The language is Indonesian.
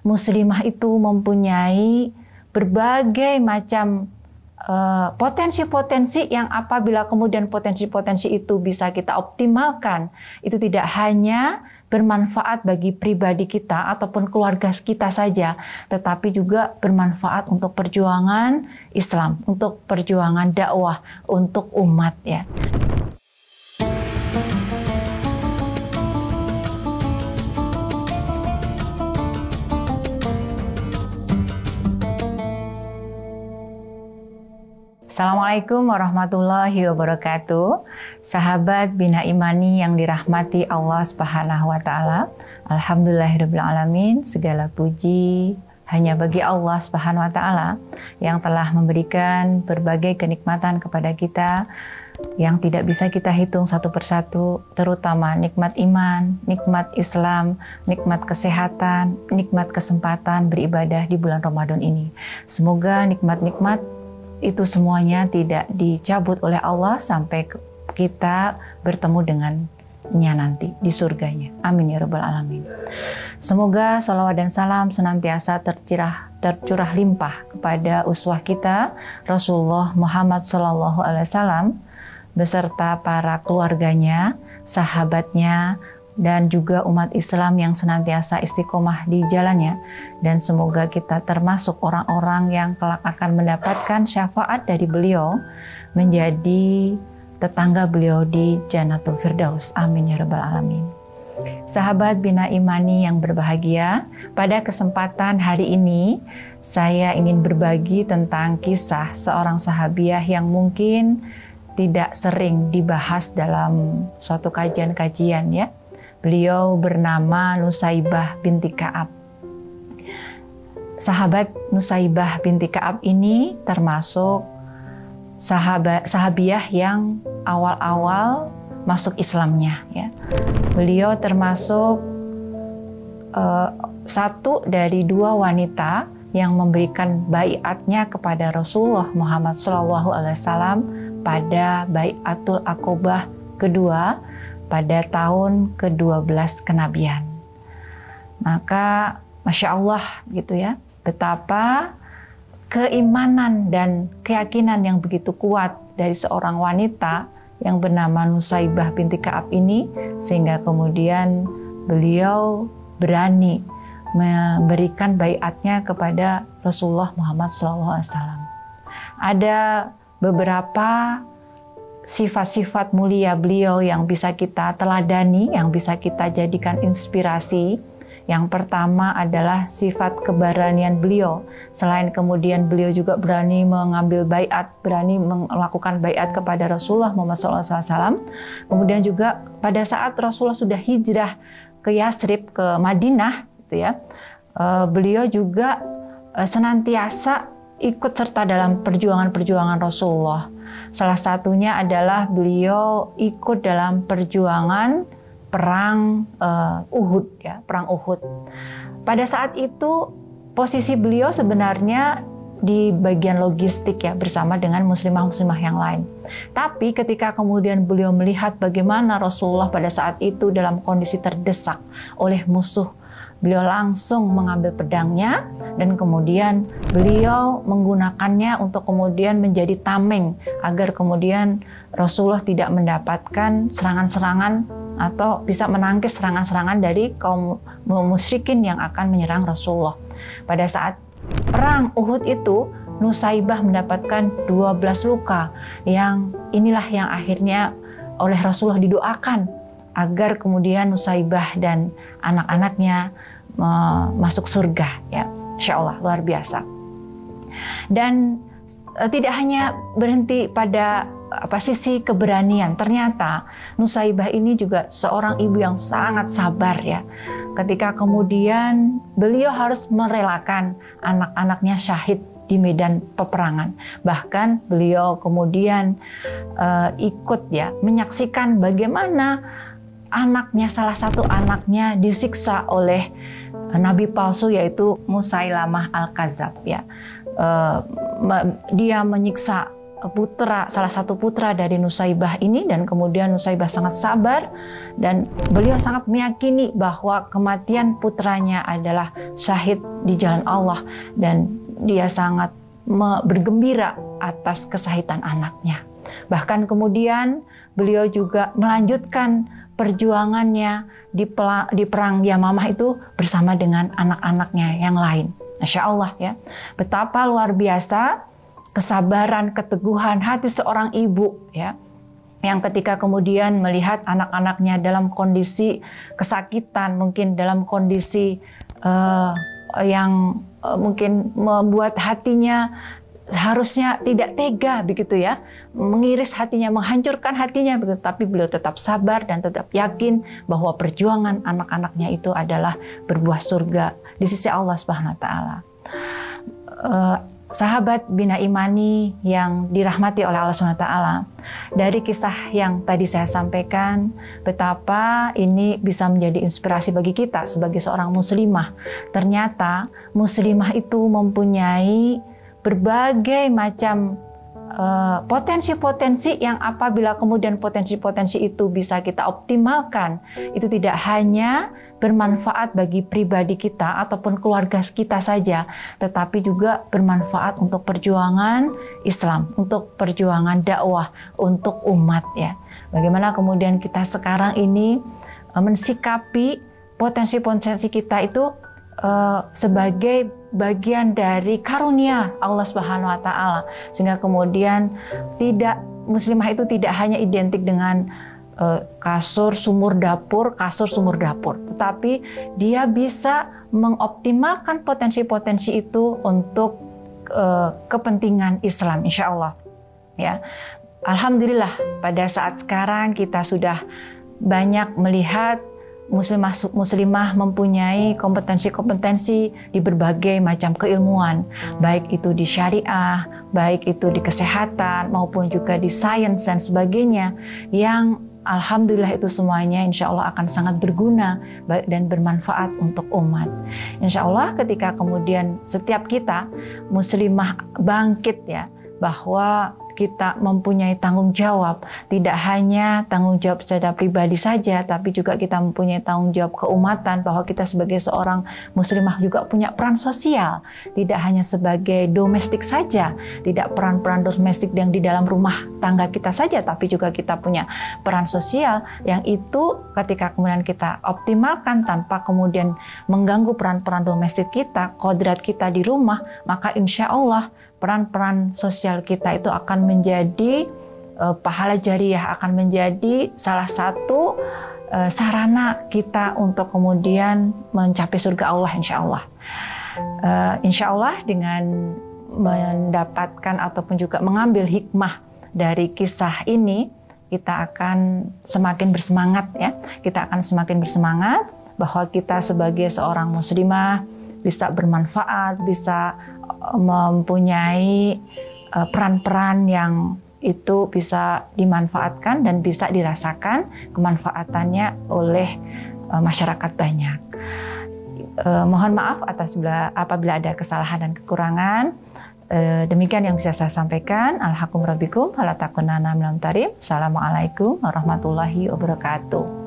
muslimah itu mempunyai berbagai macam potensi-potensi yang apabila kemudian potensi-potensi itu bisa kita optimalkan, itu tidak hanya bermanfaat bagi pribadi kita ataupun keluarga kita saja, tetapi juga bermanfaat untuk perjuangan Islam, untuk perjuangan dakwah, untuk umat ya. Assalamualaikum warahmatullahi wabarakatuh. Sahabat Bina Imani yang dirahmati Allah Subhanahu wa taala. Alhamdulillahirabbil alamin. Segala puji hanya bagi Allah Subhanahu wa taala yang telah memberikan berbagai kenikmatan kepada kita yang tidak bisa kita hitung satu persatu, terutama nikmat iman, nikmat Islam, nikmat kesehatan, nikmat kesempatan beribadah di bulan Ramadan ini. Semoga nikmat-nikmat itu semuanya tidak dicabut oleh Allah sampai kita bertemu dengannya nanti di surganya. Amin ya rabbal alamin. Semoga salawat dan salam senantiasa tercurah limpah kepada uswah kita Rasulullah Muhammad SAW beserta para keluarganya, sahabatnya, dan juga umat Islam yang senantiasa istiqomah di jalannya. Dan semoga kita termasuk orang-orang yang kelak akan mendapatkan syafaat dari beliau, menjadi tetangga beliau di Jannatul Firdaus. Amin ya rabbal alamin. Sahabat Bina Imani yang berbahagia, pada kesempatan hari ini saya ingin berbagi tentang kisah seorang sahabiah yang mungkin tidak sering dibahas dalam suatu kajian-kajian ya. Beliau bernama Nusaibah binti Ka'ab. Sahabat Nusaibah binti Ka'ab ini termasuk sahabiah yang awal-awal masuk Islamnya. Ya. Beliau termasuk satu dari dua wanita yang memberikan baiatnya kepada Rasulullah Muhammad SAW pada baiatul Aqobah kedua pada tahun ke-12 kenabian. Maka Masya Allah gitu ya, betapa keimanan dan keyakinan yang begitu kuat dari seorang wanita yang bernama Nusaibah binti Ka'ab ini, sehingga kemudian beliau berani memberikan baiatnya kepada Rasulullah Muhammad SAW. Ada beberapa sifat-sifat mulia beliau yang bisa kita teladani, yang bisa kita jadikan inspirasi. Yang pertama adalah sifat keberanian beliau. Selain kemudian beliau juga berani mengambil baiat, berani melakukan baiat kepada Rasulullah Muhammad SAW. Kemudian juga pada saat Rasulullah sudah hijrah ke Yasrib, ke Madinah, gitu ya, beliau juga senantiasa ikut serta dalam perjuangan-perjuangan Rasulullah. Salah satunya adalah beliau ikut dalam perjuangan perang Uhud, ya, perang Uhud. Pada saat itu posisi beliau sebenarnya di bagian logistik ya, bersama dengan muslimah-muslimah yang lain. Tapi ketika kemudian beliau melihat bagaimana Rasulullah pada saat itu dalam kondisi terdesak oleh musuh, beliau langsung mengambil pedangnya dan kemudian beliau menggunakannya untuk kemudian menjadi tameng agar kemudian Rasulullah tidak mendapatkan serangan-serangan atau bisa menangkis serangan-serangan dari kaum musyrikin yang akan menyerang Rasulullah. Pada saat perang Uhud itu, Nusaibah mendapatkan 12 luka yang inilah yang akhirnya oleh Rasulullah didoakan agar kemudian Nusaibah dan anak-anaknya masuk surga ya. Insya Allah luar biasa. Dan tidak hanya berhenti pada sisi keberanian, ternyata Nusaibah ini juga seorang ibu yang sangat sabar ya. Ketika kemudian beliau harus merelakan anak-anaknya syahid di medan peperangan. Bahkan beliau kemudian ikut ya menyaksikan bagaimana anaknya, salah satu anaknya disiksa oleh nabi palsu yaitu Musailamah Al-Kadzab ya. Dia menyiksa salah satu putra dari Nusaibah ini, dan kemudian Nusaibah sangat sabar dan beliau sangat meyakini bahwa kematian putranya adalah syahid di jalan Allah, dan dia sangat bergembira atas kesahitan anaknya. Bahkan kemudian beliau juga melanjutkan perjuangannya di perang Yamamah itu bersama dengan anak-anaknya yang lain. Masya Allah ya, betapa luar biasa kesabaran, keteguhan hati seorang ibu ya, yang ketika kemudian melihat anak-anaknya dalam kondisi kesakitan, mungkin dalam kondisi yang mungkin membuat hatinya harusnya tidak tega begitu ya, mengiris hatinya, menghancurkan hatinya begitu, tapi beliau tetap sabar dan tetap yakin bahwa perjuangan anak-anaknya itu adalah berbuah surga di sisi Allah Subhanahu wa taala. Sahabat Bina Imani yang dirahmati oleh Allah Subhanahu wa taala, dari kisah yang tadi saya sampaikan, betapa ini bisa menjadi inspirasi bagi kita sebagai seorang muslimah. Ternyata muslimah itu mempunyai berbagai macam potensi-potensi yang apabila kemudian potensi-potensi itu bisa kita optimalkan, itu tidak hanya bermanfaat bagi pribadi kita ataupun keluarga kita saja, tetapi juga bermanfaat untuk perjuangan Islam, untuk perjuangan dakwah, untuk umat ya. Bagaimana kemudian kita sekarang ini mensikapi potensi-potensi kita itu sebagai bagian dari karunia Allah Subhanahu wa taala, sehingga kemudian muslimah itu tidak hanya identik dengan kasur sumur dapur, tetapi dia bisa mengoptimalkan potensi-potensi itu untuk kepentingan Islam, insya Allah ya. Alhamdulillah pada saat sekarang kita sudah banyak melihat muslimah mempunyai kompetensi-kompetensi di berbagai macam keilmuan, baik itu di syariah, baik itu di kesehatan, maupun juga di sains dan sebagainya, yang alhamdulillah itu semuanya insya Allah akan sangat berguna dan bermanfaat untuk umat. Insya Allah ketika kemudian setiap kita muslimah bangkit ya, bahwa kita mempunyai tanggung jawab, tidak hanya tanggung jawab secara pribadi saja, tapi juga kita mempunyai tanggung jawab keumatan, bahwa kita sebagai seorang muslimah juga punya peran sosial, tidak hanya sebagai domestik saja, tidak peran-peran domestik yang di dalam rumah tangga kita saja, tapi juga kita punya peran sosial yang itu ketika kemudian kita optimalkan tanpa kemudian mengganggu peran-peran domestik kita, kodrat kita di rumah, maka insya Allah peran-peran sosial kita itu akan menjadi pahala jariah, akan menjadi salah satu sarana kita untuk kemudian mencapai surga Allah, insya Allah. Insya Allah dengan mendapatkan ataupun juga mengambil hikmah dari kisah ini, kita akan semakin bersemangat ya. Kita akan semakin bersemangat bahwa kita sebagai seorang muslimah bisa bermanfaat, bisa mempunyai peran-peran yang itu bisa dimanfaatkan dan bisa dirasakan kemanfaatannya oleh masyarakat banyak. Mohon maaf apabila ada kesalahan dan kekurangan. Demikian yang bisa saya sampaikan. Alhaqum rabbikum fala takunanna minal mumtarin. Assalamualaikum warahmatullahi wabarakatuh.